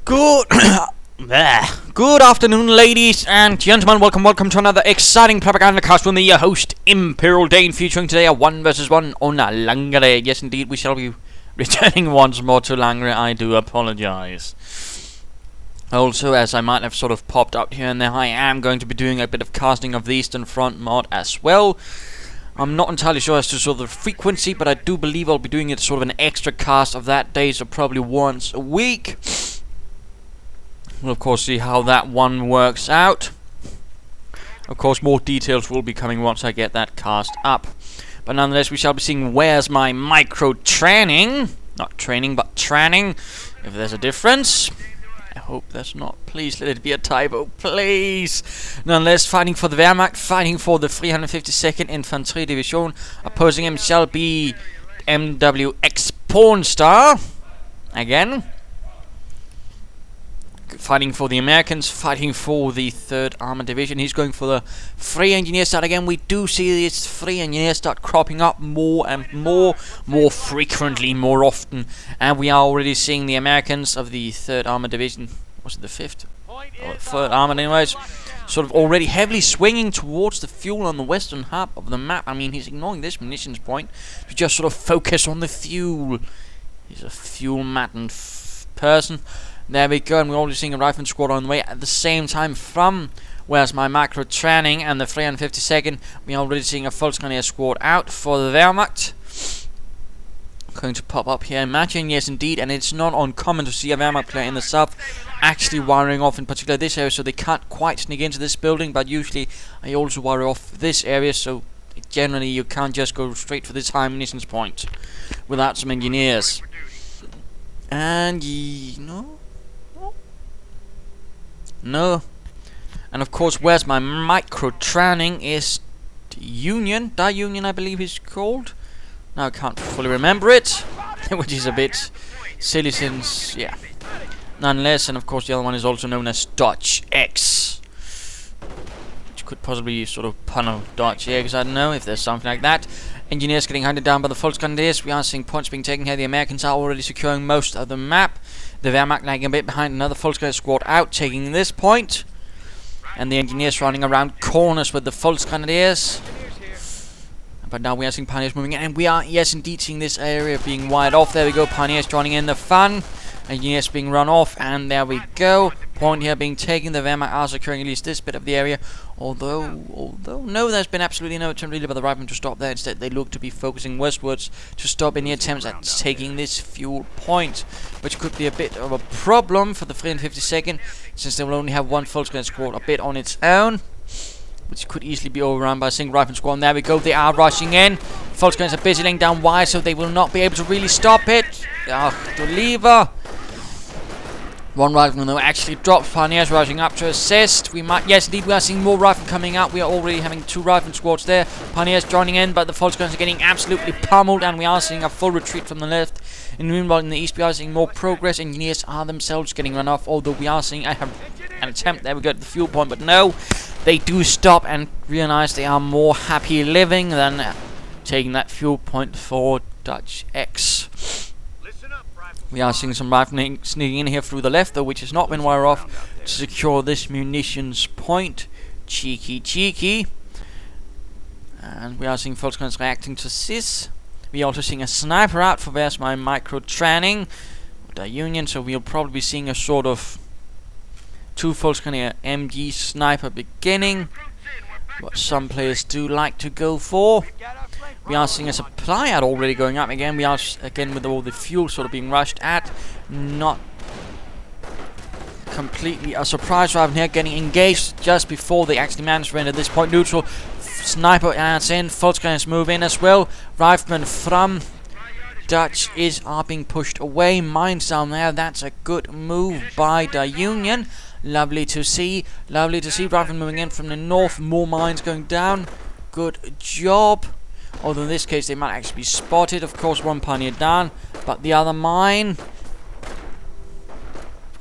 Good Good afternoon, ladies and gentlemen. Welcome to another exciting Propagandacast with me, your host, Imperial Dane, featuring today a 1 vs 1 on Langres. Yes, indeed, we shall be returning once more to Langres. I do apologize. Also, as I might have sort of popped out here and there, I am going to be doing a bit of casting of the Eastern Front mod as well. I'm not entirely sure as to sort of the frequency, but I do believe I'll be doing it sort of an extra cast of that day, so probably once a week. We'll of course see how that one works out. Of course, more details will be coming once I get that cast up. But nonetheless, we shall be seeing Where's My Micro-Training? Not training, but tranning, if there's a difference. I hope that's not. Please let it be a typo, please. Nonetheless, fighting for the Wehrmacht, fighting for the 352nd Infantry Division. Opposing him shall be MVxPornstar. Again. Fighting for the Americans, fighting for the 3rd Armored Division. He's going for the free engineers start again. We do see these free engineers start cropping up more and more frequently, more often. And we are already seeing the Americans of the 3rd Armored Division, was it the 5th? Or 3rd Armored anyways, sort of already heavily swinging towards the fuel on the western half of the map. I mean, he's ignoring this munitions point to just sort of focus on the fuel. He's a fuel-maddened person. There we go, and we're already seeing a rifleman squad on the way at the same time from Where's My Micro-Training and the 352nd. We're already seeing a Volksgrenadier squad out for the Wehrmacht. Going to pop up here, imagine, yes indeed, and it's not uncommon to see a Wehrmacht player in the south actually wiring off in particular this area, so they can't quite sneak into this building, but usually I also wire off this area, so generally you can't just go straight for this high munitions point without some engineers. And no. And of course, Where's My Micro-Training is Union. Die Union, I believe is called. Now I can't fully remember it, which is a bit silly since, yeah. Nonetheless, and of course the other one is also known as Dutch X, which could possibly sort of pun on Dutch X, I don't know, if there's something like that. Engineers getting hunted down by the Volksgrenadiers. We are seeing points being taken here. The Americans are already securing most of the map. The Wehrmacht lagging a bit behind, another Volksgrenadier squad out, taking this point. And the engineers running around corners with the Volksgrenadiers. But now we are seeing pioneers moving in, and we are, yes indeed, seeing this area being wired off. There we go, pioneers joining in the fun. Engineers being run off, and there we go. Point here being taken. The Wehrmacht are securing at least this bit of the area. Although no, there's been absolutely no attempt really by the riflemen to stop there. Instead, they look to be focusing westwards to stop any attempts at taking this fuel point, which could be a bit of a problem for the 352nd, since they will only have one Volksgrenadier squad a bit on its own, which could easily be overrun by a single rifleman squad. And there we go, they are rushing in. Volksgrenadiers are busy laying down wires, so they will not be able to really stop it. The lever. One rifleman though actually drops. Pioneers rushing up to assist. We might, yes indeed, we are seeing more riflemen coming out. We are already having 2 rifleman squads there. Pioneers joining in, but the Volksgrenadiers are getting absolutely pummeled, and we are seeing a full retreat from the left. And meanwhile in the east we are seeing more progress. Engineers are themselves getting run off, although we are seeing an attempt. There we go, at the fuel point, but no, they do stop and realize they are more happy living than taking that fuel point for Dutch X. We are seeing some riflemen sneaking in here through the left, though, which has not been wired off to secure this munitions point. Cheeky. And we are seeing Volksgrenadiers reacting to this. We are also seeing a sniper out for Where's My Micro-Training. The Union, so we'll probably be seeing a sort of 2 Volksgrenadier MG sniper beginning, what some players do like to go for. We are seeing a supply ad already going up again. We are again with all the fuel sort of being rushed at. Not completely a surprise rifle here getting engaged just before they actually manage to render this point neutral. Sniper ads in. Volksgrenadiers move in as well. Riflemen from Dutch are being pushed away. Mines down there. That's a good move by the Union. Lovely to see. Lovely to see. Riflemen moving in from the north. More mines going down. Good job. Although in this case they might actually be spotted. Of course, one pioneer down, but the other mine, of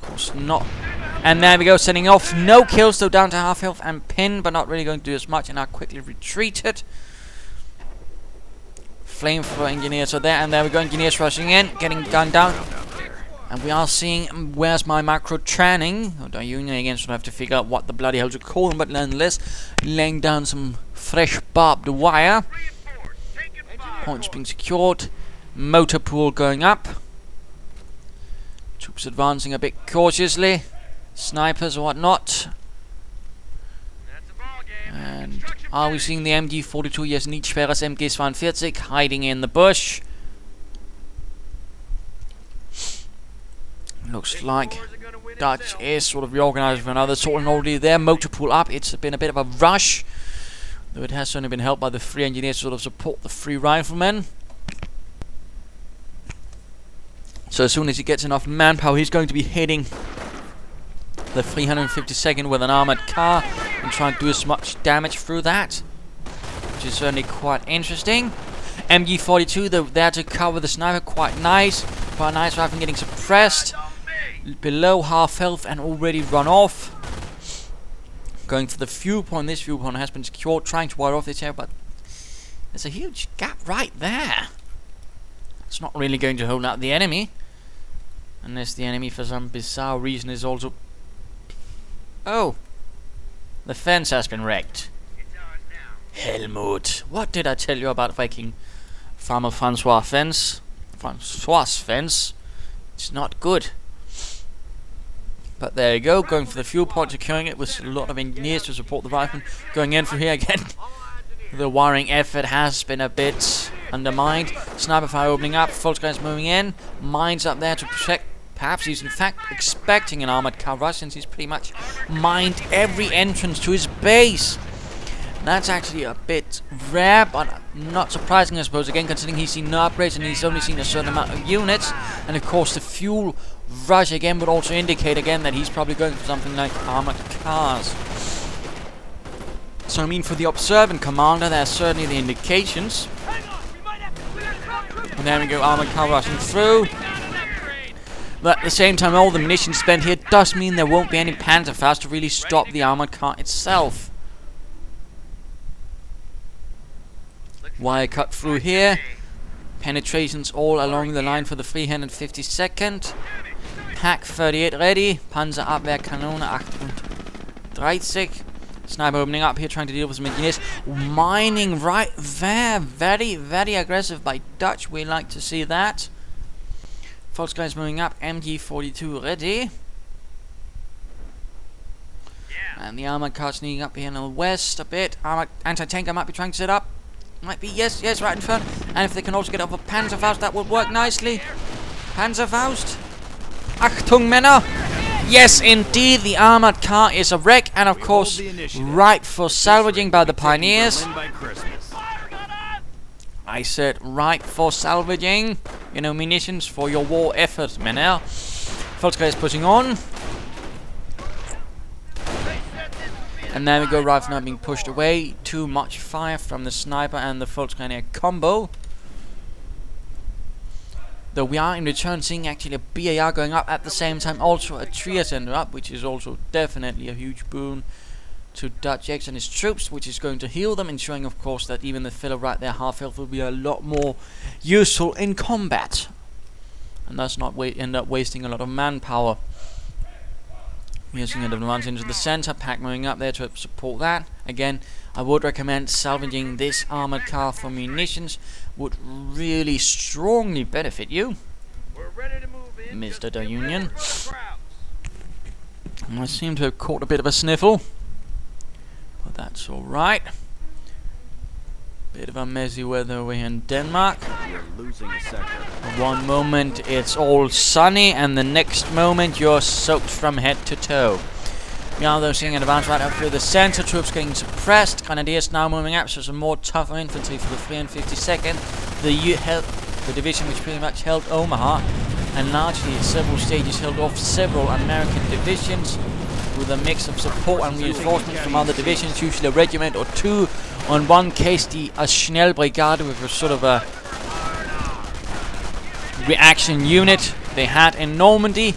course not. And there we go, sending off. No kills, though, down to half health and pinned, but not really going to do as much, and are quickly retreated. Flamethrower engineers are there, and there we go, engineers rushing in, getting gunned down. And we are seeing Where's My Microtraning? Or Union again, so I have to figure out what the bloody hell to call them, but nonetheless, laying down some fresh barbed wire. Points being secured. Motor pool going up. Troops advancing a bit cautiously. Snipers or whatnot. And are we seeing the MG42? Yes, nicht schweres MG42 hiding in the bush. Looks like Dutch is sort of reorganizing for another sort, and already there, motor pool up. It's been a bit of a rush, though it has certainly been helped by the 3 engineers to sort of support the 3 riflemen. So as soon as he gets enough manpower, he's going to be hitting the 352nd with an armored car and try and do as much damage through that, which is certainly quite interesting. MG42, though, there to cover the sniper, quite nice. Quite nice rifle getting suppressed. Below half health and already run off. Going for the fuel point. This fuel point has been secured, trying to wire off this area, but there's a huge gap right there. It's not really going to hold out the enemy. Unless the enemy, for some bizarre reason, is also... Oh! The fence has been wrecked. Helmut! What did I tell you about Viking Farmer Francois fence? Francois fence? It's not good. But there you go, going for the fuel point, securing it with a lot of engineers to support the riflemen. Going in for here again. The wiring effort has been a bit undermined. Sniper fire opening up, false guys moving in. Mines up there to protect. Perhaps he's in fact expecting an armored car rush, since he's pretty much mined every entrance to his base. That's actually a bit rare, but not surprising, I suppose, again, considering he's seen no upgrades and he's only seen a certain amount of units. And of course the fuel rush again would also indicate again that he's probably going for something like armored cars. So I mean, for the observant commander, there's certainly the indications. And there we go, armored car rushing through. But at the same time, all the munitions spent here does mean there won't be any Panzerfaust to really stop the armored car itself. Wire cut through here. Penetrations all along the line for the 352nd. Pack 38 ready. Panzerabwehrkanone 38. Sniper opening up here, trying to deal with some engineers. Mining right there. Very, very aggressive by Dutch. We like to see that. False guys moving up. MG42 ready. And the armored car sneaking up here in the west a bit. Armored anti-tanker might be trying to set up. Might be, yes, right in front. And if they can also get off a Panzerfaust, that would work nicely. Panzerfaust. Achtung, Männer. Yes, indeed, the armored car is a wreck. And of course, ripe for salvaging by the pioneers. I said ripe for salvaging. You know, munitions for your war effort, Männer. Volkskrieger is pushing on. And there we go, rifle now being pushed away. Too much fire from the sniper and the Volkskrieger combo. Though we are in return seeing actually a BAR going up at the same time. Also a Trias ender up, which is also definitely a huge boon to Dutch X and his troops, which is going to heal them, ensuring of course that even the filler right there, half health, will be a lot more useful in combat. And thus not end up wasting a lot of manpower. Using it runs into the center, pack moving up there to support that. Again, I would recommend salvaging this armored car for munitions. Would really strongly benefit you, Mr. Da Union. I seem to have caught a bit of a sniffle, but that's alright. Bit of a messy weather over here in Denmark. One moment it's all sunny, and the next moment you're soaked from head to toe. We are though seeing an advance right up through the center. Troops getting suppressed. Grenadiers now moving up, so some more tougher infantry for the 352nd. The division which pretty much held Omaha, and largely at several stages held off several American divisions, with a mix of support and reinforcements from other divisions, usually a regiment or two. On one case, the Schnellbrigade, which was sort of a reaction unit they had in Normandy.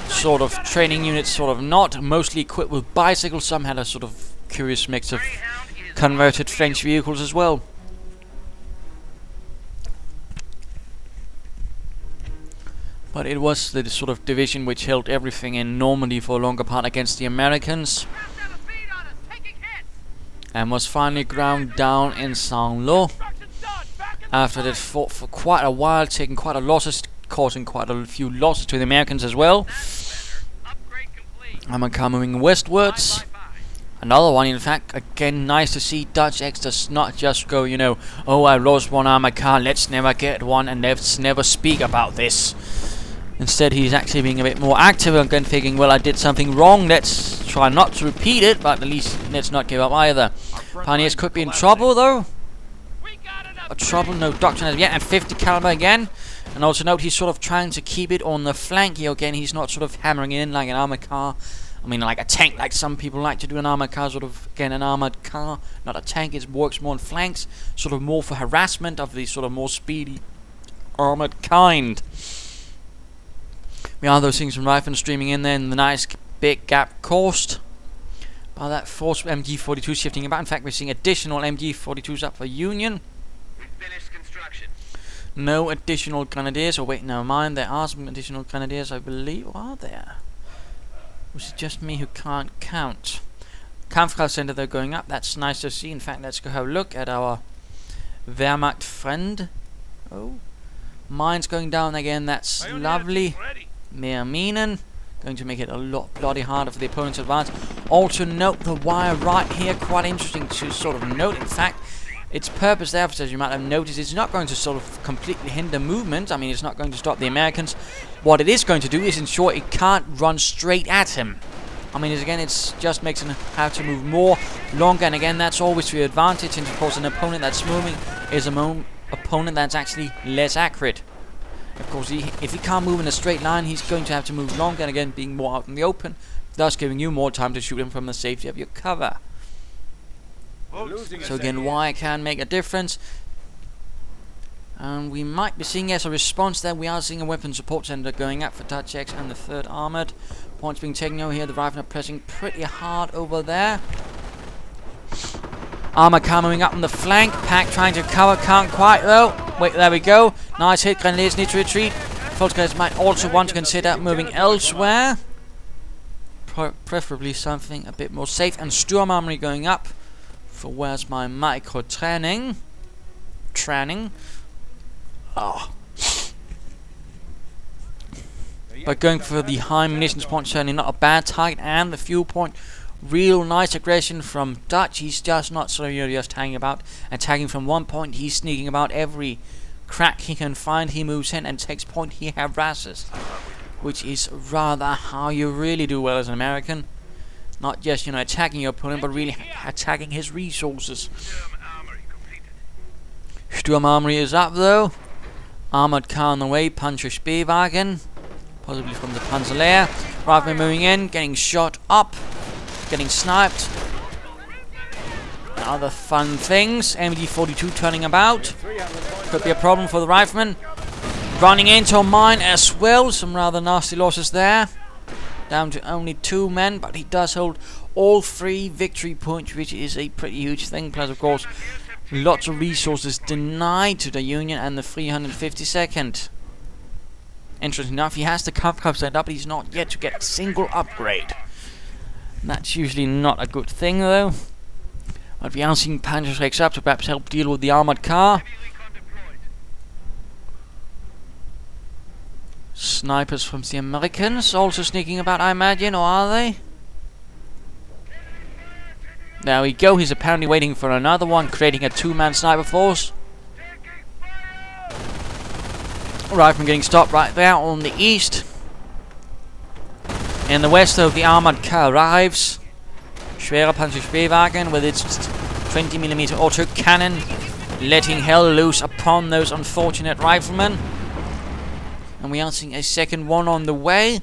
Sort of training units, sort of not. Mostly equipped with bicycles. Some had a sort of curious mix of converted French vehicles as well. But it was the sort of division which held everything in Normandy for a longer part against the Americans, and was finally ground down in Saint-Lô after they fought for quite a while, taking quite a losses, causing quite a few losses to the Americans as well. Armor car moving westwards. Another one, in fact. Again, nice to see Dutch X does not just go, you know, oh, I lost one armor car, let's never get one and let's never speak about this. Instead, he's actually being a bit more active and thinking, well, I did something wrong, let's try not to repeat it, but at least let's not give up either. Pioneers could be in trouble, though. Trouble, no doctrine as yet, and 50 caliber again. And also note, he's sort of trying to keep it on the flank here again. He's not sort of hammering in like an armor car. I mean, like a tank, like some people like to do an armor car, sort of, again, an armored car, not a tank. It works more on flanks, sort of more for harassment of the sort of more speedy armored kind. We are those things from riflemen streaming in there in the nice big gap caused by that force MG42 shifting about. In fact, we're seeing additional MG42s up for Union. No additional Grenadiers. Oh wait, never mind. There are some additional Grenadiers, I believe. Are there? Or is it just me who can't count? Kampfkraft Center, they're going up. That's nice to see. In fact, let's go have a look at our Wehrmacht friend. Oh, mine's going down again. That's lovely. Meerminen. Going to make it a lot bloody harder for the opponent's advance. Also note the wire right here. Quite interesting to sort of note. In fact, its purpose there, as you might have noticed, is not going to sort of completely hinder movement. I mean, it's not going to stop the Americans. What it is going to do is ensure it can't run straight at him. I mean, again, it just makes him have to move more, longer, and again, that's always to your advantage. And of course, an opponent that's moving is an opponent that's actually less accurate. Of course, if he can't move in a straight line, he's going to have to move longer, and again, being more out in the open, thus giving you more time to shoot him from the safety of your cover. So again, wire can make a difference. And we might be seeing, as a response there, we are seeing a weapon support center going up for Dutch X and the 3rd Armored. Points being taken over here. The riflemen are pressing pretty hard over there. Armor car moving up on the flank. Pack trying to cover, can't quite though. Wait, there we go. Nice hit. Grenadiers need to retreat. Volksguards might also want to consider moving elsewhere. Preferably something a bit more safe. And Sturm Armory going up for Wheremymicrotraning. But going for the high munitions point, certainly not a bad target. And the fuel point, real nice aggression from Dutch. He's just not sort of, just hanging about, attacking from one point. He's sneaking about every crack he can find. He moves in and takes point. He harasses, which is rather how you really do well as an American. Not just, attacking your opponent, but really attacking his resources. Sturm Armory is up though. Armored car on the way. Panzer Spähwagen, possibly from the Panzerlehr. Rifleman moving in, getting shot up, getting sniped. Other fun things. MG42 turning about. Could be a problem for the rifleman. Running into a mine as well. Some rather nasty losses there. Down to only 2 men, but he does hold all 3 victory points, which is a pretty huge thing. Plus, of course, lots of resources denied to the Union and the 352nd. Interesting enough, he has the Kampfkraft set up, but he's not yet to get a single upgrade. That's usually not a good thing, though. But we are seeing Panzerschrecks up to perhaps help deal with the armored car. Snipers from the Americans also sneaking about, I imagine, or are they? There we go, he's apparently waiting for another one, creating a 2-man sniper force. Rifleman getting stopped right there on the east. In the west, though, the armored car arrives. Schwere Panzer Spähwagen with its 20mm auto cannon, letting hell loose upon those unfortunate riflemen. And we are seeing a second one on the way.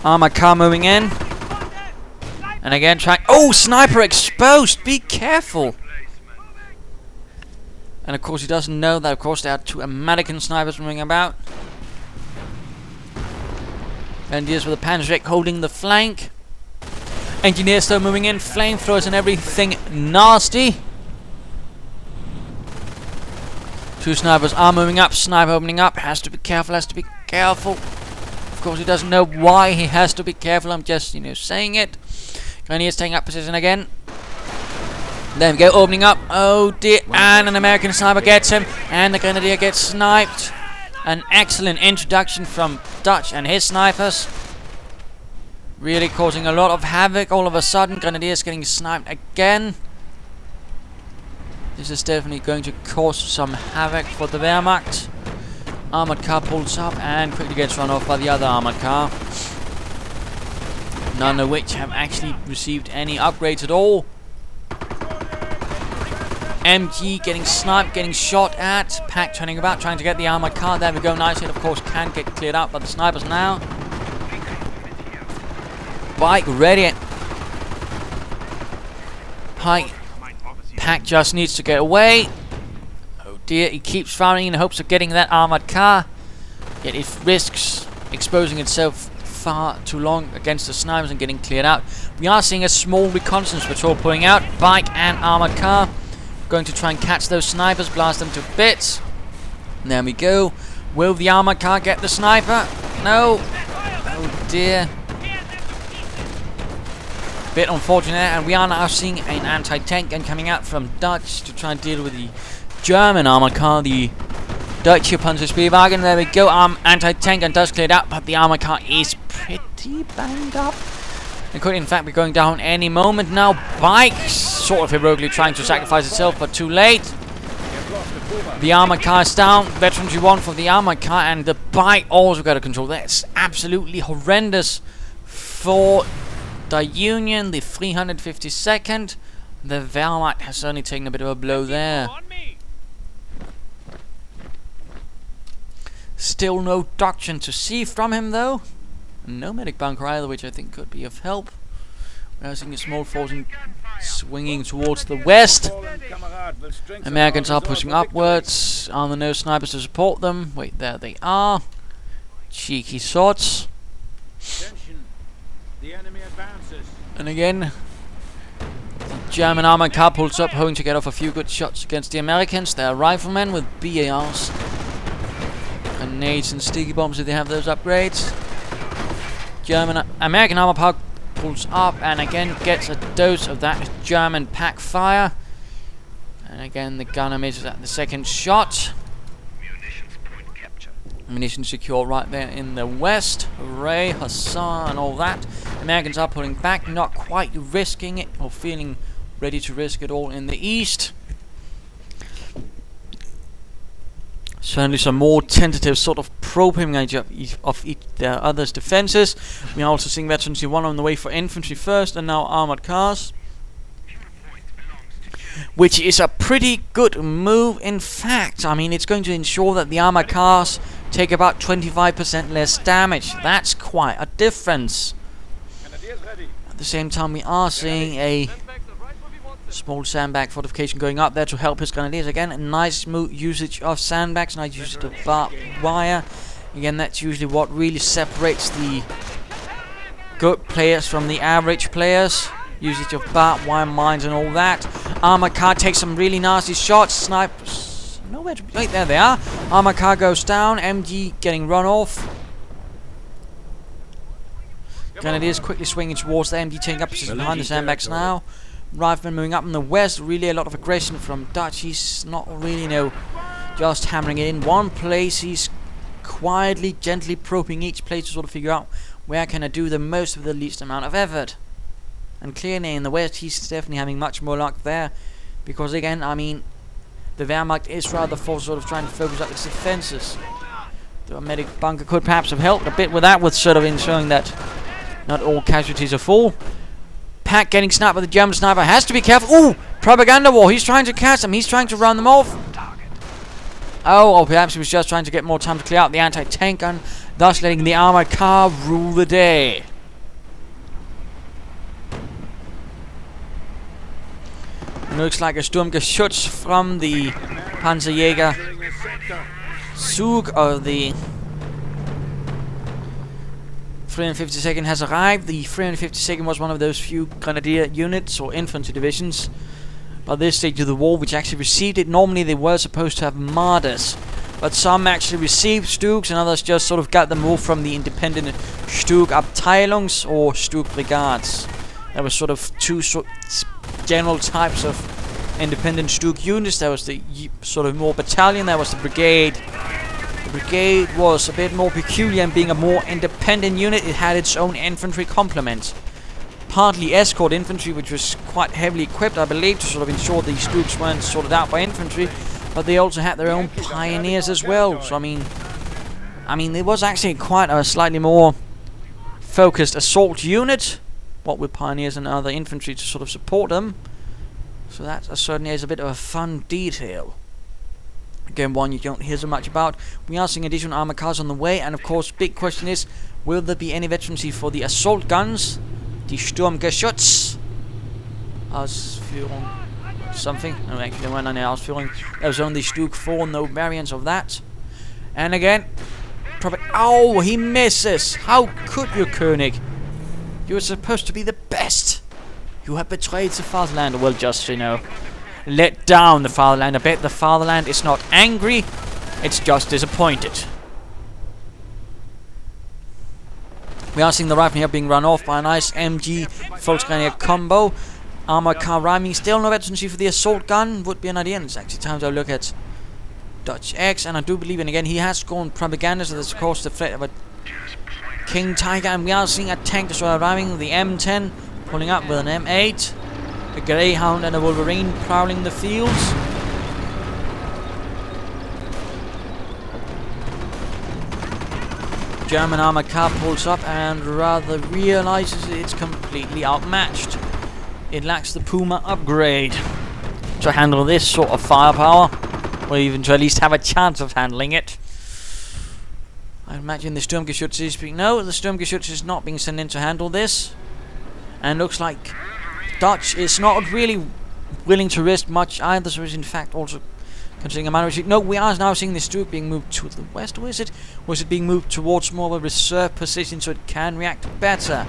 Armor car moving in. And again trying... Oh, sniper exposed! Be careful! And of course he doesn't know that, of course, there are 2 American snipers moving about. Grenadiers with a Panzerschreck holding the flank. Engineers still moving in. Flamethrowers and everything nasty. Two snipers are moving up. Sniper opening up. Has to be careful. Has to be careful. Of course, he doesn't know why he has to be careful. I'm just, saying it. Grenadiers taking up position again. There we go, opening up. Oh dear, and an American sniper gets him, and the Grenadier gets sniped. An excellent introduction from Dutch and his snipers. Really causing a lot of havoc all of a sudden. Grenadiers getting sniped again. This is definitely going to cause some havoc for the Wehrmacht. Armored car pulls up and quickly gets run off by the other armored car. None of which have actually received any upgrades at all. MG getting sniped, getting shot at. Pack turning about, trying to get the armored car. There we go, nice hit. Of course, can get cleared out by the snipers now. Bike ready. Pack just needs to get away. Oh dear, he keeps firing in hopes of getting that armored car. Yet it risks exposing itself far too long against the snipers and getting cleared out. We are seeing a small reconnaissance patrol pulling out. Bike and armored car. Going to try and catch those snipers, blast them to bits. And there we go. Will the armored car get the sniper? No. Oh dear. Bit unfortunate, and we are now seeing an anti-tank gun coming out from Dutch to try and deal with the German armored car, the Deutsche Panzerspielwagen. There we go. Anti-tank gun does cleared out, but the armored car is pretty banged up. It could in fact be going down any moment now. Bike sort of heroically trying to sacrifice itself, but too late. The armored car is down. Veterans 1 for the armored car, and the bike also got a control. That's absolutely horrendous for the Union, the 352nd. The Wehrmacht has certainly taken a bit of a blow there. Still no doctrine to see from him though. No medic bunker either, which I think could be of help. We're seeing a small force swinging towards the west. Americans are pushing upwards. On the nose snipers to support them. Wait, there they are. Cheeky sorts. And again, the German armored car pulls up, hoping to get off a few good shots against the Americans. They are riflemen with BARs. Grenades and sticky bombs if they have those upgrades. American armor power pulls up and again gets a dose of that German pack fire. And again the gunner misses at the second shot. Ammunition secure right there in the west. Hooray, huzzah, and all that. Americans are pulling back, not quite risking it or feeling ready to risk it all in the east. Certainly some more tentative sort of probing of each the other's defenses. We are also seeing Veterans 1 on the way for infantry first and now armored cars. Which is a pretty good move in fact. I mean, it's going to ensure that the armored cars take about 25% less damage. That's quite a difference. At the same time, we are seeing a small sandbag fortification going up there to help his Grenadiers. Again, a nice usage of sandbags, nice usage of barbed wire. Again, that's usually what really separates the good players from the average players. Usage of barbed wire, mines and all that. Armored car takes some really nasty shots. Snipers, nowhere to... Wait, there they are. Armored car goes down. MG getting run off. Grenadiers quickly swinging towards the MG, taking up position behind the sandbags now. Riflemen moving up in the west. Really a lot of aggression from Dutch. He's not really, just hammering it in one place. He's quietly, gently probing each place to sort of figure out where can I do the most with the least amount of effort. And clearly in the west, he's definitely having much more luck there. Because again, I mean, the Wehrmacht is rather for sort of trying to focus up its defenses. The medic bunker could perhaps have helped a bit with that, with sort of ensuring that not all casualties are full. Pack getting sniped by the German sniper. Has to be careful. Ooh! Propaganda war. He's trying to catch them. He's trying to run them off. Oh, or perhaps he was just trying to get more time to clear out the anti-tank gun, thus letting the armored car rule the day. Looks like a Sturmgeschütz from the Panzerjäger Stug of the 352nd has arrived. The 352nd was one of those few grenadier units or infantry divisions by this stage of the war which actually received it. Normally they were supposed to have martyrs, but some actually received Stugs and others just sort of got them all from the independent Stugabteilungs or Stug brigades. There were sort of two general types of independent Stug units. There was the sort of more battalion, there was the brigade. The brigade was a bit more peculiar in being a more independent unit. It had its own infantry complement. Partly escort infantry, which was quite heavily equipped, I believe, to sort of ensure these Stugs weren't sorted out by infantry. But they also had their own pioneers as well. So I mean, it was actually quite a slightly more focused assault unit, what with pioneers and other infantry to sort of support them. So that certainly is a bit of a fun detail. Again, one you don't hear so much about. We are seeing additional armor cars on the way, and of course, big question is, will there be any veterancy for the assault guns? Die Sturmgeschütz. Ausführung. Something. No, actually, there weren't any Ausführung. There was only Stug 4, no variants of that. And again, oh, he misses. How could you, König? You were supposed to be the best. You have betrayed the fatherland. Well, just, you know, let down the fatherland. I bet the fatherland is not angry, it's just disappointed. We are seeing the rifle here being run off by a nice MG Volksgrenadier combo. Armor car rhyming, still no veterancy for the assault gun. Would be an idea. And it's actually time to look at Dutch X, and I do believe, and again, he has gone propaganda, so that's of course the threat of a King Tiger. And we are seeing a tank destroyer arriving, the M10 pulling up with an M8. A Greyhound and a Wolverine prowling the fields. German armor car pulls up and rather realizes it's completely outmatched. It lacks the Puma upgrade to handle this sort of firepower, or even to at least have a chance of handling it. I imagine the Sturmgeschütz is being... No, the Sturmgeschütz is not being sent in to handle this. And looks like Dutch is not really willing to risk much either, so is in fact also considering a minority. No, we are now seeing this Stug being moved to the west, or is it? Or is it being moved towards more of a reserve position so it can react better?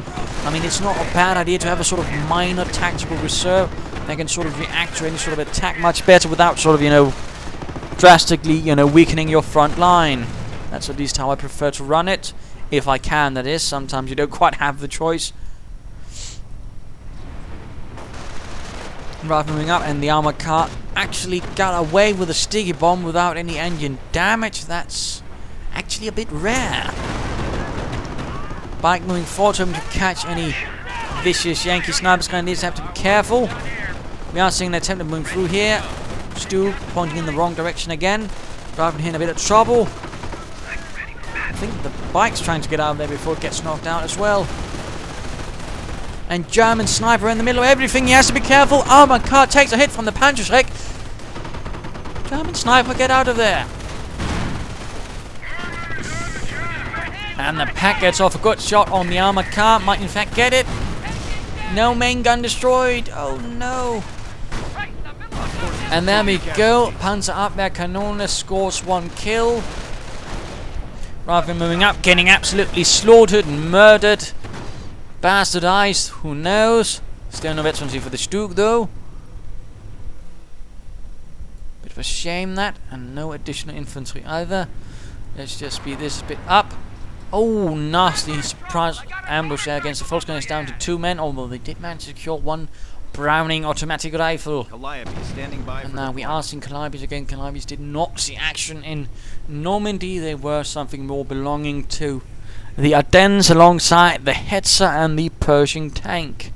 I mean, it's not a bad idea to have a sort of minor tactical reserve that can sort of react to any sort of attack much better without sort of, you know, drastically, you know, weakening your front line. That's at least how I prefer to run it. If I can, that is. Sometimes you don't quite have the choice. Right, moving up, and the armor car actually got away with a sticky bomb without any engine damage. That's actually a bit rare. Bike moving forward to him to catch any vicious Yankee snipers. Grenadiers have to be careful. We are seeing an attempt to move through here. Stug pointing in the wrong direction again. Driving here in a bit of trouble. I think the bike's trying to get out of there before it gets knocked out as well. And German sniper in the middle of everything. He has to be careful. Armor car takes a hit from the Panzerschreck. German sniper, get out of there. And the pack gets off a good shot on the armored car. Might in fact get it. No main gun destroyed. Oh no. And there we go. Panzerabwehrkanone scores 1 kill. Rifle moving up, getting absolutely slaughtered and murdered. Bastardized, who knows? Still no veterancy for the Stug though. Bit of a shame that, and no additional infantry either. Let's just speed this a bit up. Oh, nasty surprise ambush there against the Volksgrenadiers, down to 2 men, although they did manage to secure 1 Browning automatic rifle. And now we are seeing Calibis again. Calibis did not see action in Normandy. They were something more belonging to the Ardennes alongside the Hetzer and the Pershing tank.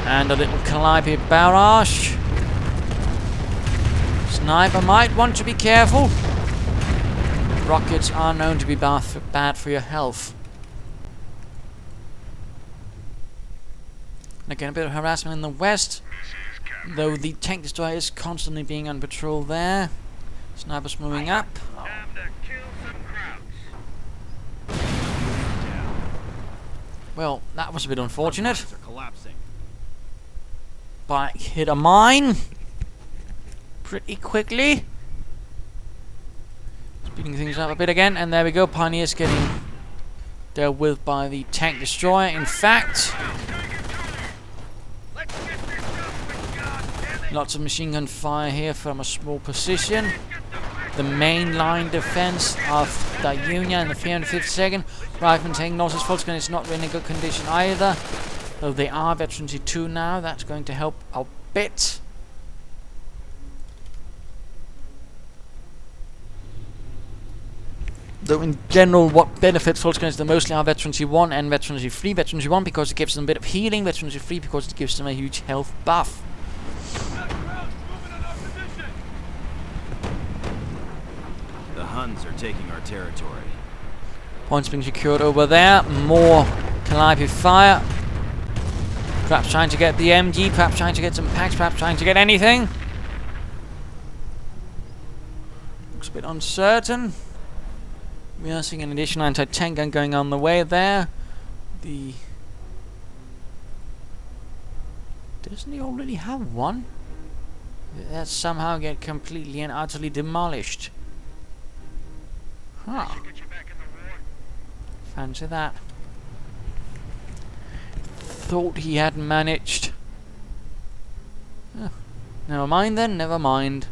And a little Calliope barrage. Sniper might want to be careful. Rockets are known to be bad for your health. And again, a bit of harassment in the west, though the tank destroyer is constantly being on patrol there. Snipers moving up. Well, that was a bit unfortunate. Bike hit a mine pretty quickly. Speeding things up a bit again, and there we go. Pioneers getting dealt with by the tank destroyer. In fact, lots of machine gun fire here from a small position. The main line defense of the Union and the 352nd Rifleman taking losses. Volkswagen is not really in good condition either, though they are veterancy 2 now. That's going to help a bit. Though in general, what benefits Volkswagen is the mostly are veterancy 1 and veterancy 3. Veterancy 1 because it gives them a bit of healing, veterancy 3 because it gives them a huge health buff. The Huns are taking our territory. Points being secured over there. More Calliope fire. Perhaps trying to get the MG, perhaps trying to get some packs, perhaps trying to get anything. Looks a bit uncertain. We are seeing an additional anti-tank gun going on the way there. Doesn't he already have one? That somehow get completely and utterly demolished. Huh. Fancy that. Thought he had managed. Never mind then, never mind.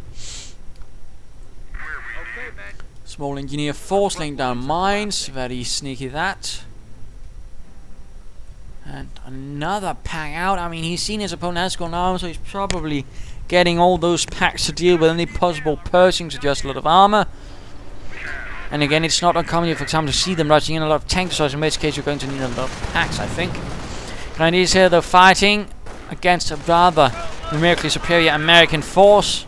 Small engineer force laying down mines. Very sneaky that. And another pack out. I mean, he's seen his opponent has gone armor, so he's probably getting all those packs to deal with any possible Pershings with just a lot of armor. And again, it's not uncommon, for example, to see them rushing in a lot of tanks, so in this case you're going to need a lot of packs, I think. Grenadiers here, though, fighting against a rather numerically superior American force.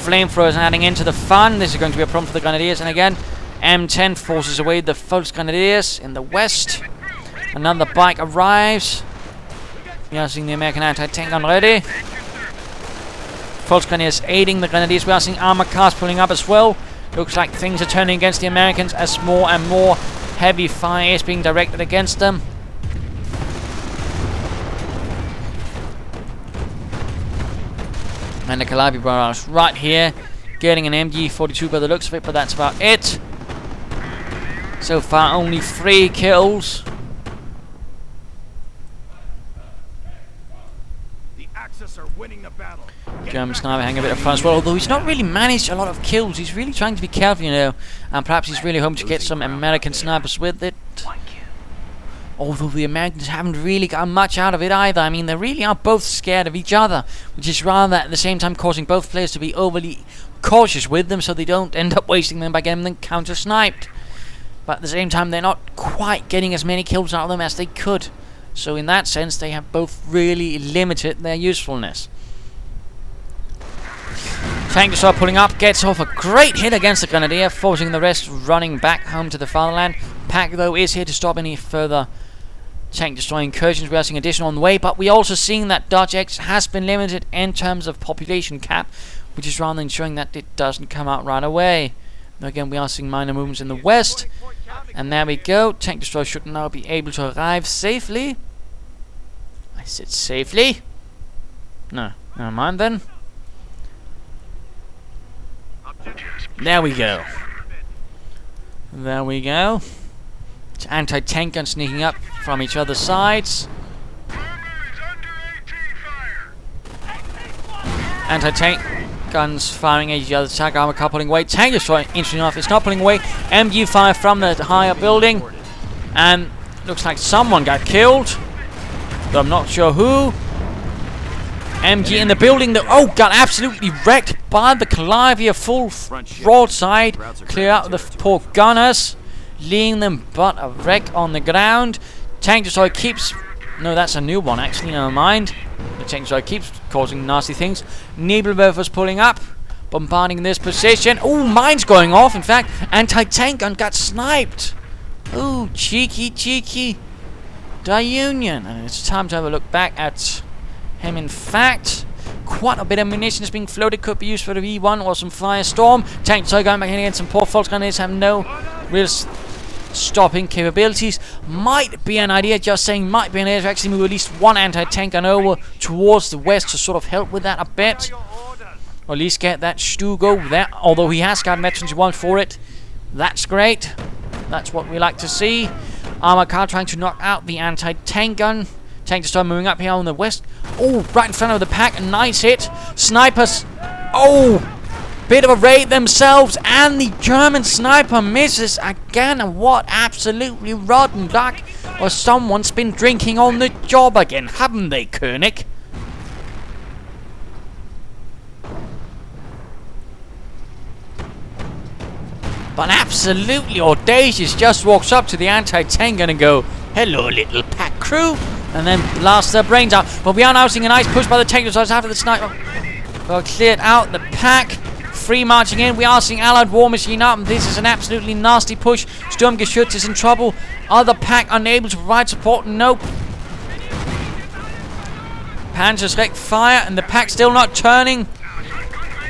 Flamethrowers adding into the fun. This is going to be a problem for the Grenadiers. And again, M10 forces away the Volksgrenadiers in the west. Another bike arrives. We are seeing the American anti-tank gun ready. Volksgrenadiers aiding the Grenadiers. We are seeing armor cars pulling up as well. Looks like things are turning against the Americans as more and more heavy fire is being directed against them. And the Calliope Brothers right here, getting an MG42 by the looks of it, but that's about it. So far, only 3 kills. The Axis are winning the battle. German sniper having a bit of fun as well, although he's not really managed a lot of kills. He's really trying to be careful, you know, and perhaps he's really hoping to get some American snipers with it. Although the Americans haven't really got much out of it either. I mean, they really are both scared of each other, which is rather at the same time causing both players to be overly cautious with them so they don't end up wasting them by getting them counter-sniped. But at the same time, they're not quite getting as many kills out of them as they could. So in that sense, they have both really limited their usefulness. Tank destroyer pulling up, gets off a great hit against the Grenadier, forcing the rest running back home to the fatherland. Pack, though, is here to stop any further tank destroying incursions. We are seeing additional on the way, but we are also seeing that Dodge X has been limited in terms of population cap, which is rather ensuring that it doesn't come out right away. Now again, we are seeing minor movements in the west, and there we go. Tank destroyer should now be able to arrive safely. I said safely. No, never mind then. There we go. There we go. Anti-tank gun sneaking up from each other's sides. Anti-tank guns firing at each other's attack armor car pulling away. Tank destroyer, interesting enough, it's not pulling away. MG fire from the higher building. And looks like someone got killed, though I'm not sure who. MG in the building that got absolutely wrecked by the Calliope, full broadside. Clear out the poor gunners, leaving them but a wreck on the ground. Tank destroyer keeps... No, that's a new one actually, never mind. The tank destroyer keeps causing nasty things. Nebelwerfer's pulling up, bombarding this position. Oh, mines going off, in fact. Anti-tank gun got sniped. Oh, cheeky, cheeky. Die Union. And it's time to have a look back at him. In fact, quite a bit of munition is being floated. Could be used for the V1 or some Firestorm. Tank destroyer going back in against some poor Volksgrenadiers have no real stopping capabilities. Might be an idea, just saying, might be an idea to actually move at least one anti-tank gun over towards the west to sort of help with that a bit. Or at least get that Stug over there, although he has got veterans 1 for it. That's great. That's what we like to see. Armor car trying to knock out the anti-tank gun. Tank destroyer moving up here on the west. Oh, right in front of the pack. Nice hit. Snipers. Oh, bit of a raid themselves. And the German sniper misses again. And what absolutely rotten luck. Or someone's been drinking on the job again, haven't they, Koenig? But absolutely audacious, just walks up to the anti-tank gun and go, hello little pack crew, and then blasts their brains out. But we are now seeing a nice push by the tank destroyers after the sniper. Well, cleared out the pack, free marching in. We are seeing Allied War Machine up, and this is an absolutely nasty push. Sturmgeschütz is in trouble. Other pack unable to provide support, nope. Panzerschreck fire, and the pack still not turning.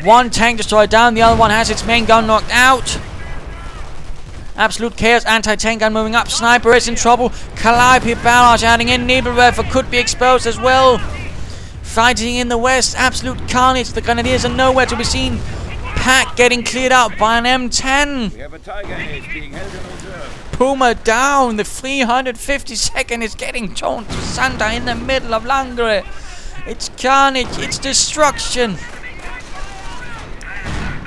One tank destroyer down, the other one has its main gun knocked out. Absolute chaos, anti-tank gun moving up, sniper is in trouble. Calliope barrage adding in, Nebelwerfer could be exposed as well. Fighting in the west, absolute carnage, the Grenadiers are nowhere to be seen. Pack getting cleared out by an M10. We have a Tiger Ace being held in reserve. Puma down, the 352nd is getting torn to Santa in the middle of Langres. It's carnage, it's destruction.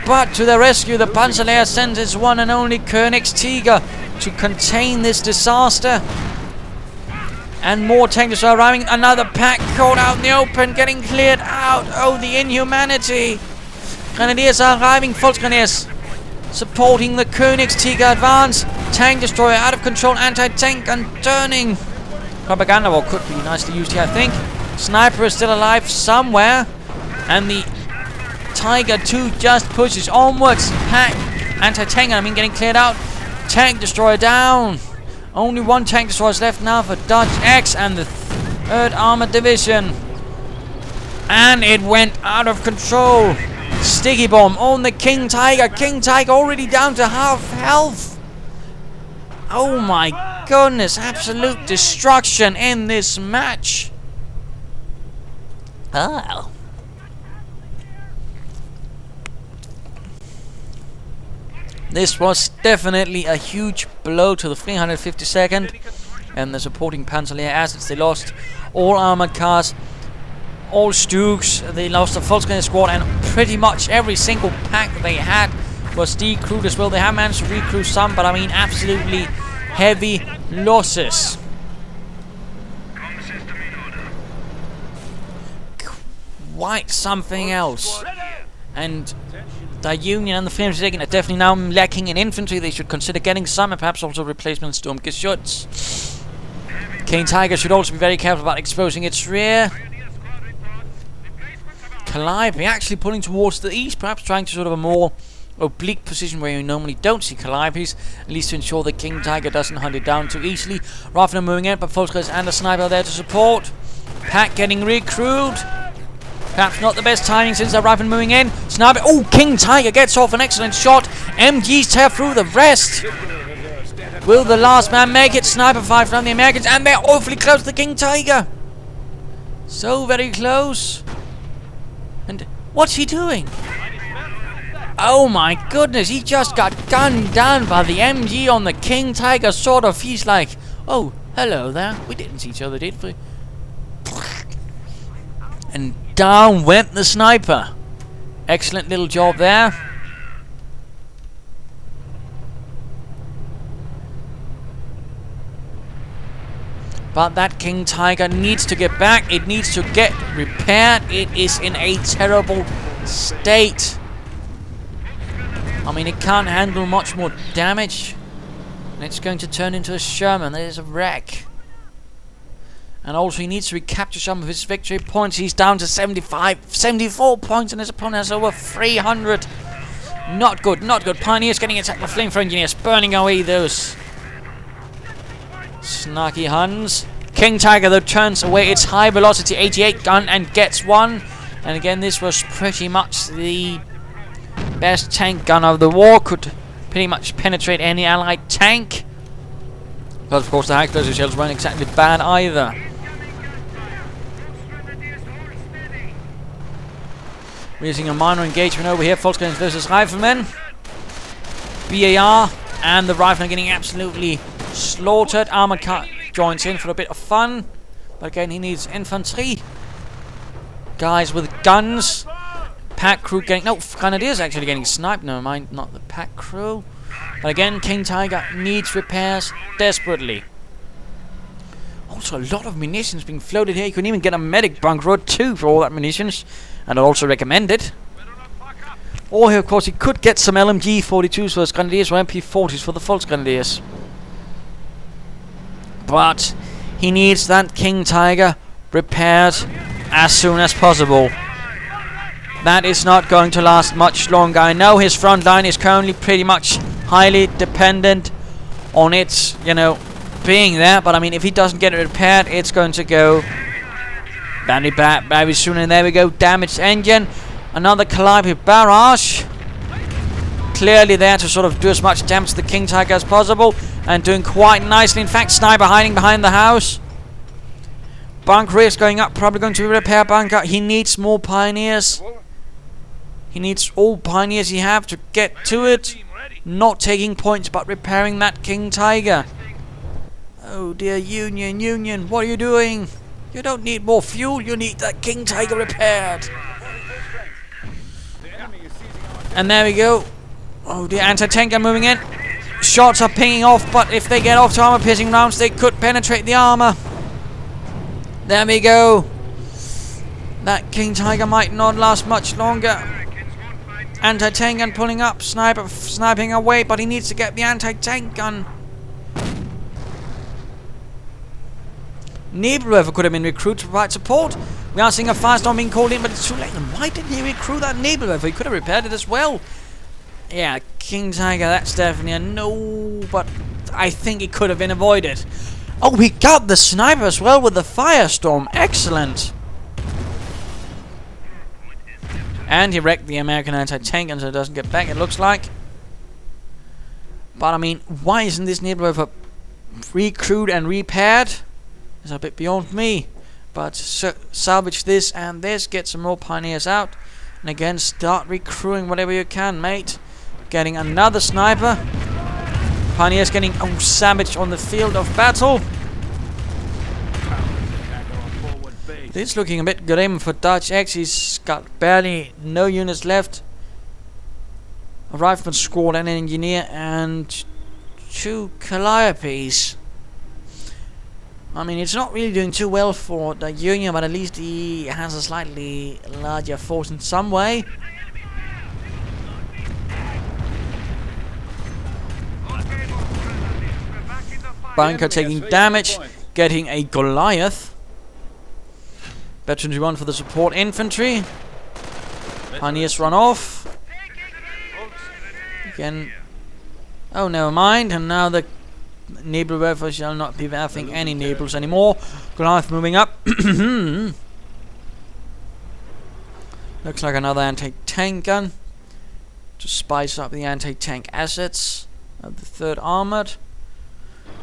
But to the rescue, the Panzerlehr sends its one and only Koenig's Tiger to contain this disaster. And more tank destroyers arriving. Another pack caught out in the open, getting cleared out. Oh, the inhumanity. Grenadiers are arriving, Volksgrenadiers supporting the Koenig's Tiger advance. Tank destroyer out of control, anti-tank gun turning. Propaganda war could be nicely used here, I think. Sniper is still alive somewhere. And the Tiger 2 just pushes onwards. Pack, anti-tank gun, getting cleared out. Tank destroyer down. Only one tank destroyer is left now for Dutch X and the 3rd Armored Division. And it went out of control. Sticky bomb on the King Tiger. King Tiger already down to half health. Oh my goodness, absolute destruction in this match. Oh. This was definitely a huge blow to the 352nd and the supporting Panzerlehr assets. They lost all armored cars, all Stugs, they lost the Volksgrenadier squad, and pretty much every single pack they had was decrewed as well. They have managed to recrew some, but absolutely heavy losses. Quite something else. And the Union and the 352nd are definitely now lacking in infantry. They should consider getting some, and perhaps also replacement Sturmgeschütz. King Tiger should also be very careful about exposing its rear. Calliope actually pulling towards the east, perhaps trying to sort of a more oblique position where you normally don't see Calliopes, at least to ensure the King Tiger doesn't hunt it down too easily. Rather moving in, but Volksgrenadiers and the sniper are there to support. Pack getting recruited. Perhaps not the best timing since the rifle moving in. Sniper. Oh, King Tiger gets off an excellent shot. MGs tear through the rest. Will the last man make it? Sniper fire from the Americans, and they're awfully close to the King Tiger. So very close. And what's he doing? Oh my goodness, he just got gunned down by the MG on the King Tiger, sort of. He's like, oh, hello there. We didn't see each other, did we? And down went the sniper. Excellent little job there. But that King Tiger needs to get back. It needs to get repaired. It is in a terrible state. It can't handle much more damage. And it's going to turn into a Sherman. There's a wreck. And also he needs to recapture some of his victory points. He's down to 74 points, and his opponent has over 300. Not good, not good. Pioneers getting attacked by flamethrower engineers, burning away those snarky Huns. King Tiger though turns away its high velocity 88 gun and gets one. And again, this was pretty much the best tank gun of the war. Could pretty much penetrate any allied tank. But of course the high explosive shells weren't exactly bad either. We're using a minor engagement over here. Volksgrenadiers versus Riflemen. BAR And the riflemen are getting absolutely slaughtered. Armored car joins in for a bit of fun. But again, he needs infantry. Guys with guns. Pack crew getting... No, Grenadiers actually getting sniped. Never mind, not the pack crew. But again, King Tiger needs repairs desperately. Also, a lot of munitions being floated here. You can even get a medic bunker or two for all that munitions. And I also recommend it. Or here, of course, he could get some LMG 42s for his Grenadiers or MP 40s for the false Grenadiers. But he needs that King Tiger repaired as soon as possible. That is not going to last much longer. I know his front line is currently pretty much highly dependent on it, you know, being there. But I mean, if he doesn't get it repaired, it's going to go very bad very soon. And there we go, damaged engine. Another Calliope barrage. Clearly there to sort of do as much damage to the King Tiger as possible. And doing quite nicely. In fact, sniper hiding behind the house. Bunker is going up. Probably going to repair bunker. He needs more pioneers. He needs all pioneers he have to get to it. Not taking points, but repairing that King Tiger. Oh dear, Union, what are you doing? You don't need more fuel. You need that King Tiger repaired. And there we go. Oh dear, anti-tank are moving in. Shots are pinging off, but if they get off to armor-piercing rounds, they could penetrate the armor. There we go. That King Tiger might not last much longer. Anti-tank gun pulling up. Sniper sniping away, but he needs to get the anti-tank gun. Nebelwerfer could have been recruited to provide support. We are seeing a firestorm being called in, but it's too late. And why didn't he recruit that Nebelwerfer? He could have repaired it as well. Yeah, King Tiger, that's definitely a no, but I think it could have been avoided. Oh, he got the sniper as well with the firestorm. Excellent. And he wrecked the American anti-tank gun so it doesn't get back, it looks like. But I mean, why isn't this Nebelwerfer recruited and repaired? It's a bit beyond me. But salvage this and this, get some more pioneers out. And again, start recruiting whatever you can, mate. Getting another sniper. Pioneers getting savaged on the field of battle. This looking a bit grim for Dutch X. He's got barely no units left. A rifleman squad and an engineer and 2 Calliopes. I mean, it's not really doing too well for the Union, but at least he has a slightly larger force in some way. Bunker taking damage, getting a Goliath. Veterans run for the support infantry. Pioneers run off. Again. Oh, never mind. And now the Nebelwerfer shall not be having any Nebels anymore. Goliath moving up. Looks like another anti-tank gun to spice up the anti-tank assets of the 3rd Armored.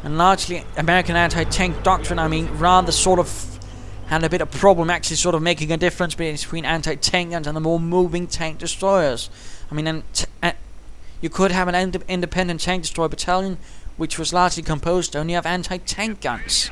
And largely American anti-tank doctrine, I mean, rather sort of had a bit of problem actually sort of making a difference between anti-tank guns and the more moving tank destroyers. I mean, you could have an independent tank destroyer battalion which was largely composed only of anti-tank guns.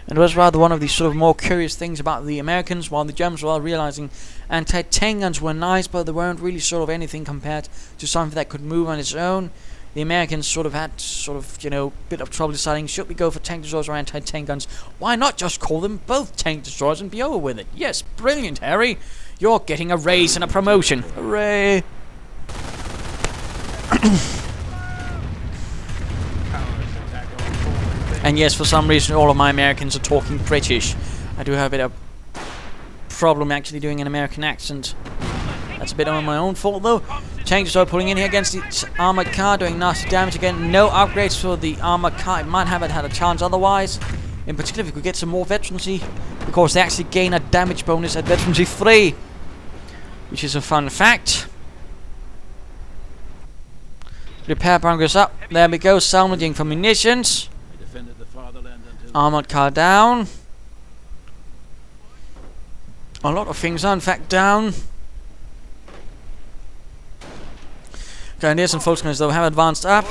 And it was rather one of these sort of more curious things about the Americans, while the Germans were realizing anti-tank guns were nice, but they weren't really sort of anything compared to something that could move on its own. The Americans sort of had sort of, you know, bit of trouble deciding, should we go for tank destroyers or anti-tank guns? Why not just call them both tank destroyers and be over with it? Yes, brilliant, Harry. You're getting a raise and a promotion. Hooray! And yes, for some reason all of my Americans are talking British. I do have a bit of problem actually doing an American accent. That's a bit on my own fault though. Tank destroyer pulling in here against the armored car, doing nasty damage again. No upgrades for the armored car. It might have had a chance otherwise. In particular, if we could get some more veterancy, because they actually gain a damage bonus at veterancy 3, which is a fun fact. Repair bunkers up. There we go. Salvaging for munitions. Armored car down. A lot of things are in fact down. Grenadiers and Volksgunners though have advanced up.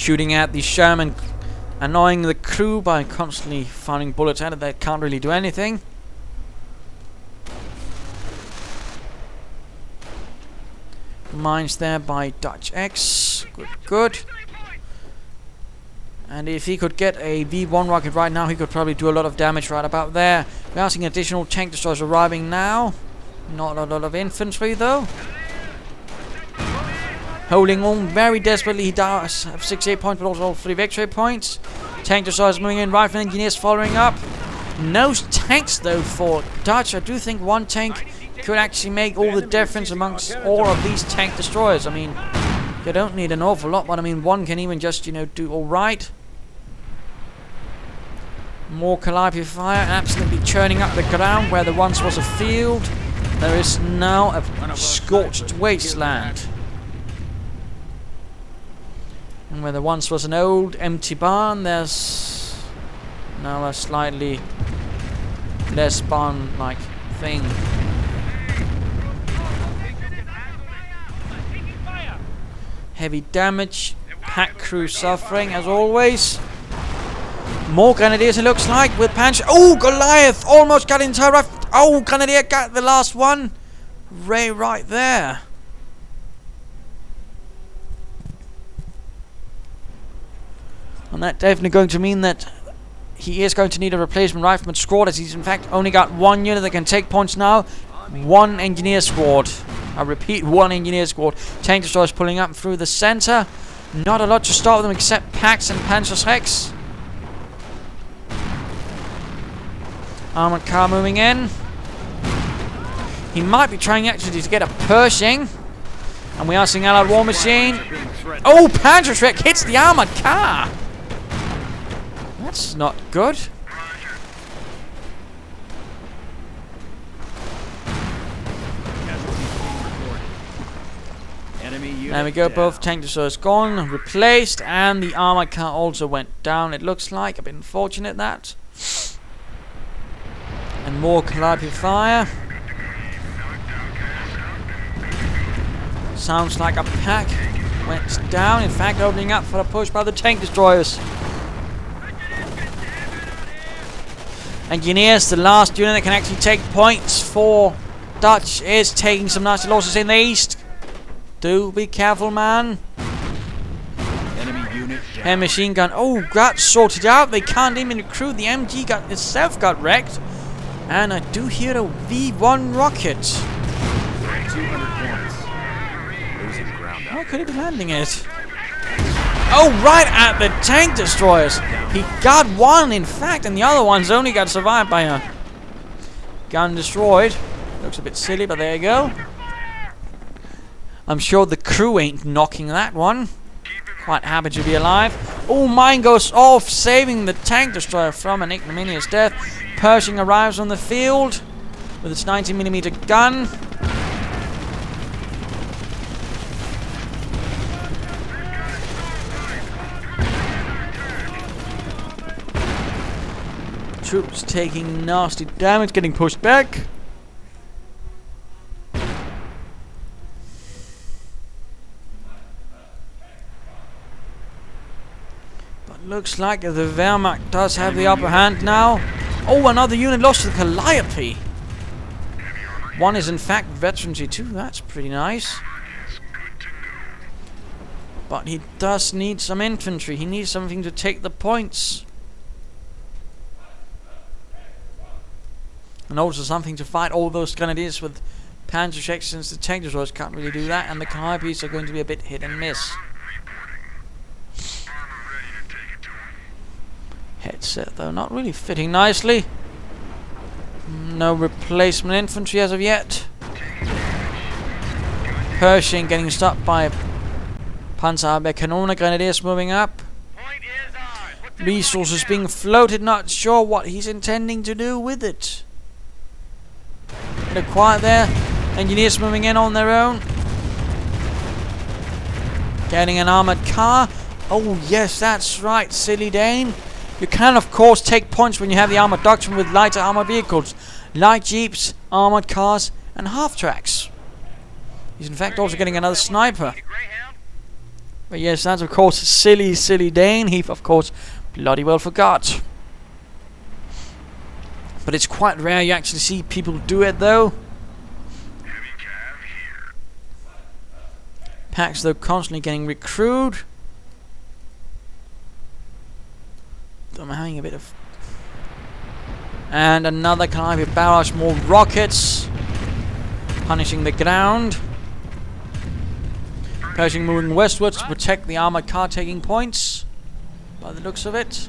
shooting at the Sherman, annoying the crew by constantly firing bullets at it that can't really do anything. Mines there by Dutch X. Good, good. And if he could get a V1 rocket right now, he could probably do a lot of damage right about there. We are seeing additional tank destroyers arriving now. Not a lot of infantry though. Holding on very desperately. He does have 68 points, but also all 3 victory points. Tank destroyers moving in, rifle engineers following up. No tanks though for Dutch. I do think one tank could actually make all the difference amongst all of these tank destroyers. I mean, you don't need an awful lot, but I mean, one can even just, you know, do alright. More Calliope fire, absolutely churning up the ground where there once was a field. There is now a scorched wasteland. And where there once was an old empty barn, there's now a slightly less barn-like thing. Heavy damage, pack crew suffering as always. More Grenadiers it looks like with Panch. Oh, Goliath almost got into her. Oh, Grenadier got the last one. Ray right there. And that definitely going to mean that he is going to need a replacement rifleman squad, as he's in fact only got 1 unit that can take points now. 1 engineer squad. I repeat, 1 engineer squad. Tank destroyers pulling up through the center. Not a lot to stop them except Pax and Panzerschrecks. Armored car moving in. He might be trying actually to get a Pershing. And we are seeing Allied War Machine. Oh, Panzerschreck hits the armored car. That's not good. There we go, both tank destroyers gone, replaced, and the armored car also went down, it looks like. A bit unfortunate that. And more Calliope fire. Sounds like a pack went down, in fact opening up for a push by the tank destroyers. Engineers, the last unit that can actually take points for Dutch, is taking some nasty losses in the east. Do be careful, man. Enemy unit down. And machine gun. Oh, got sorted out. They can't even recruit. The MG gun itself got wrecked. And I do hear a V1 rocket. 200 points. Losing ground. How could he be landing it? Oh, right at the tank destroyers. He got one, in fact, and the other one's only got survived by a gun destroyed. Looks a bit silly, but there you go. I'm sure the crew ain't knocking that one. Quite happy to be alive. Oh, mine goes off, saving the tank destroyer from an ignominious death. Pershing arrives on the field with its 90mm gun. Troops taking nasty damage, getting pushed back. Looks like the Wehrmacht does have the upper hand now. Oh, another unit lost to the Calliope. One is in fact veterancy too. That's pretty nice. But he does need some infantry. He needs something to take the points. And also something to fight all those Grenadiers with Panzerschrecks, since the tank destroyers can't really do that. And the Calipes are going to be a bit hit and miss. Headset though not really fitting nicely. No replacement infantry as of yet. Pershing getting stopped by Panzerabwehrkanone. Grenadiers moving up. Resources being floated, not sure what he's intending to do with it. Bit of quiet there. Engineers moving in on their own. Getting an armored car. Oh yes, that's right, silly Dane. You can, of course, take points when you have the armored doctrine with lighter armored vehicles, light jeeps, armored cars, and half-tracks. He's in fact also getting another sniper. But yes, that's of course silly, silly Dane. He of course bloody well forgot. But it's quite rare you actually see people do it though. Packs though constantly getting recruited. I'm having a bit of... And another Calliope barrage, more rockets. Punishing the ground. Pershing moving westwards to protect the armored car taking points. By the looks of it.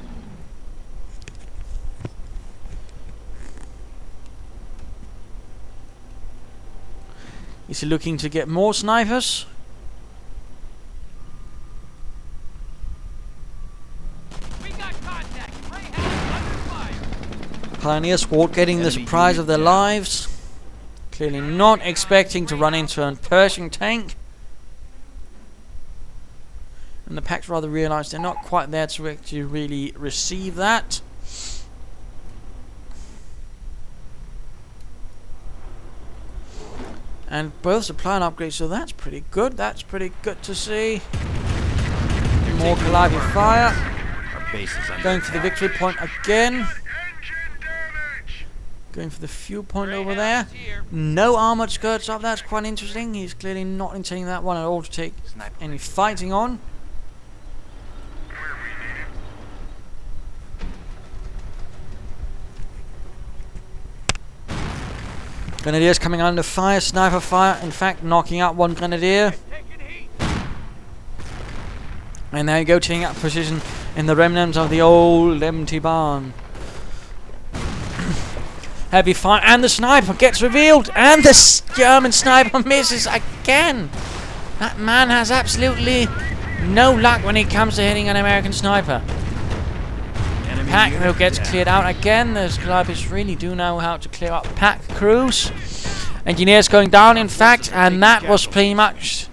Is he looking to get more snipers? Pioneer squad getting the surprise of their lives. Clearly not expecting to run into a Pershing tank. And the packs rather realise they're not quite there to actually really receive that. And both supply and upgrades, so that's pretty good. That's pretty good to see. More Calliope fire. Going for the victory point again. Going for the fuel point over there. No armoured skirts up. That's quite interesting. He's clearly not intending that one at all to take any fighting on. Grenadiers coming under fire. Sniper fire. In fact, knocking out one Grenadier. And there you go, taking up position in the remnants of the old empty barn. Heavy fire, and the sniper gets revealed, and the German sniper misses again. That man has absolutely no luck when it comes to hitting an American sniper. Pack though gets cleared out again. Those Calliope's really do know how to clear up pack crews. Engineers going down, in fact, and that was pretty much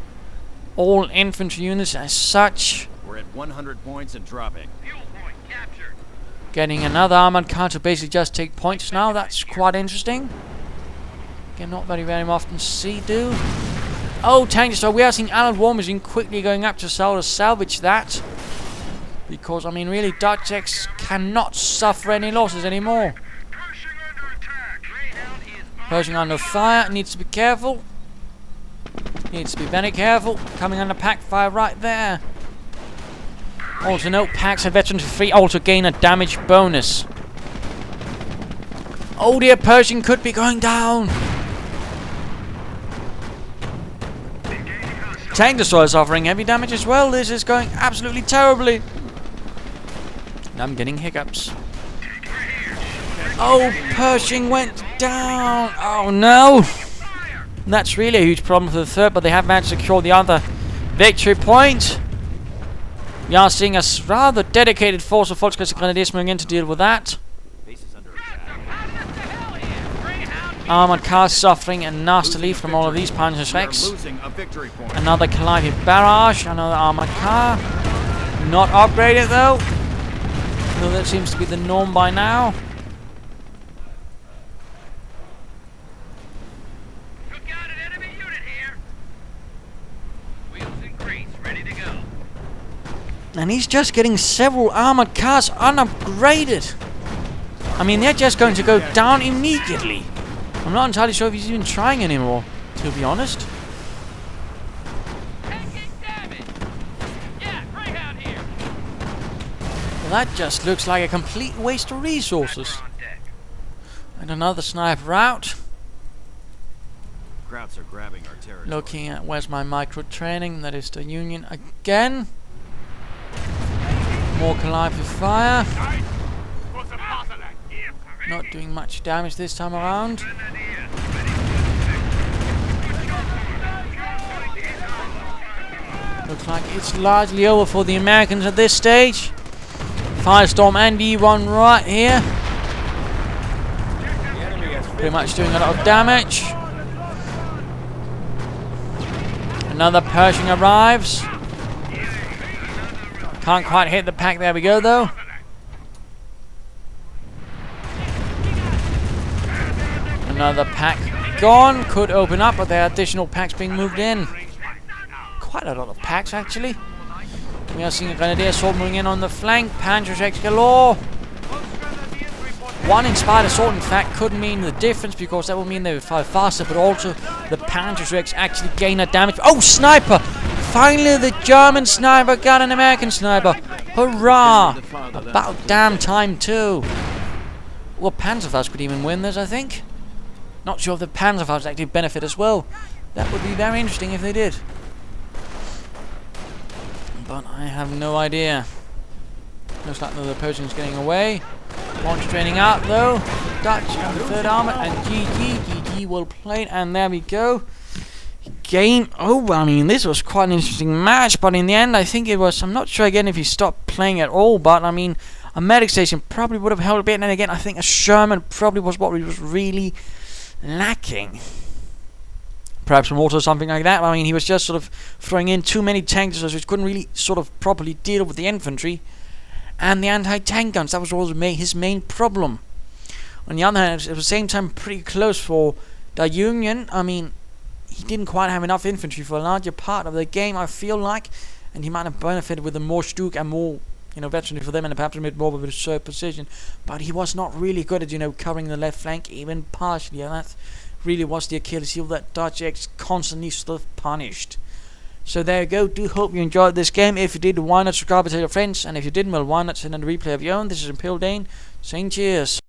all infantry units as such. We're at 100 points and dropping. Getting another armored car to basically just take points now. That's quite interesting. Again, not very often see do. Oh, tank destroyer. We are seeing Allied war machine quickly going up to salvage that. Because, I mean, really, Dutch X cannot suffer any losses anymore. Pershing under fire. Needs to be careful. Needs to be very careful. Coming under pack fire right there. Also note, packs are veteran to free, also gain a damage bonus. Oh dear, Pershing could be going down. Tank destroyer suffering heavy damage as well. This is going absolutely terribly. I'm getting hiccups. Oh, Pershing went down. Oh no. That's really a huge problem for the third, but they have managed to secure the other victory point. We are seeing a rather dedicated force of Volkskriegs Grenadiers moving in to deal with that. Armored cars suffering and nastily from all of these Panzerschrecks. Another Calliope barrage, another armored car. Not upgraded though. Though that seems to be the norm by now. And he's just getting several armored cars unupgraded. I mean, they're just going to go down immediately. I'm not entirely sure if he's even trying anymore, to be honest. Well, that just looks like a complete waste of resources. And another sniper out. Krauts are grabbing our territory. Looking at where's my micro-training, that is the Union again. More Calliope fire. Not doing much damage this time around. Looks like it's largely over for the Americans at this stage. Firestorm and V1 right here. Pretty much doing a lot of damage. Another Pershing arrives. Can't quite hit the pack. There we go, though. Another pack gone. Could open up, but there are additional packs being moved in. Quite a lot of packs, actually. We are seeing a Grenadier assault moving in on the flank. Panzerjacks galore. One inspired assault, in fact, could mean the difference because that would mean they would fire faster, but also the Panzerjacks actually gain that damage. Oh, sniper! Finally, the German sniper got an American sniper. Hurrah! About damn time, too. Well, Panzerfaust could even win this, I think. Not sure if the Panzerfaust actually benefit as well. That would be very interesting if they did. But I have no idea. Looks like the Persian's getting away. Launch training out, though. Dutch and the 3rd Armored, and GG well played, and there we go. Game over. I mean, this was quite an interesting match, but in the end, I think it was. I'm not sure again if he stopped playing at all, but I mean, a medic station probably would have helped a bit, and then again, I think a Sherman probably was what he was really lacking. Perhaps from or something like that. I mean, he was just sort of throwing in too many tanks, which couldn't really sort of properly deal with the infantry and the anti-tank guns. That was always his main problem. On the other hand, at the same time, pretty close for the Union. I mean, he didn't quite have enough infantry for a larger part of the game, I feel like, and he might have benefited with a more Stug and more, veteranry for them, and perhaps a bit more of a reserve position. But he was not really good at, covering the left flank, even partially, and that really was the Achilles heel that Dutch X constantly sort of punished. So there you go. Do hope you enjoyed this game. If you did, why not subscribe and tell your friends, and if you didn't, well, why not send in a replay of your own. This is Imperial Dane saying cheers.